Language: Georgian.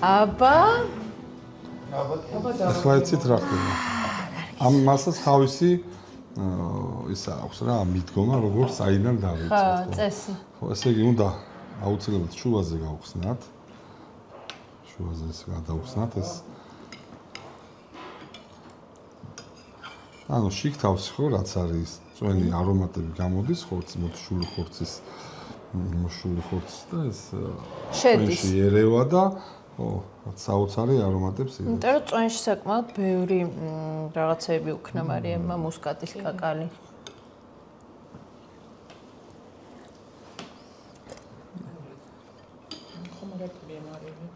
აბა ახლა იცით რა ხდება. ამ მასაც თავისი ისა აქვს რა მიდგომა როგორ საიდან დავიწყოთ. ხო, წესი. ხო, ესე იგი უნდა აუცილებლად შუაზე გავხსნათ. შუაზე ეს გადავხსნათ ეს. ანუ შიგთავსი ხო რაც არის წვენი არომატები გამოდის ხორცი მოთშული ხორცის მოშული ხორცი და ეს შედის ერევა და ხო რაც საოცარი არომატებს იღებს. იმიტომ რომ წვენში საკმაოდ ბევრი რაღაცები უქნა მარიამმა მუსკატის კაკალი. ხომრებული მარიამი.